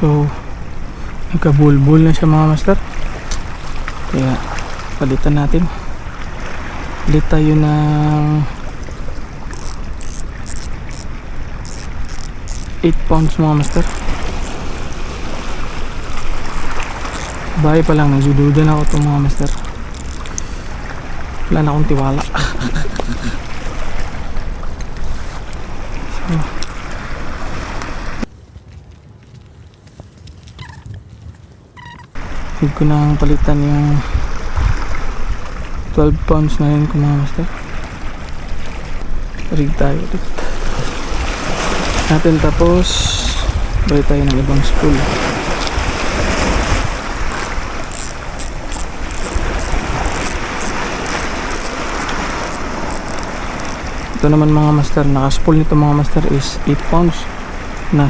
So nagkabulbul na siya mga master, kaya palitan natin. Palit tayo ng 8 pounds mga master. Bahay pa lang, nagdududa na ako itong mga master. Wala na akong tiwala. So need ko nang palitan yung 12 pounds na yun ko mga master. Rig tayo ulit natin, tapos balik tayo ng ibang spool. Ito naman mga master, naka spool nito mga master is 8 pounds.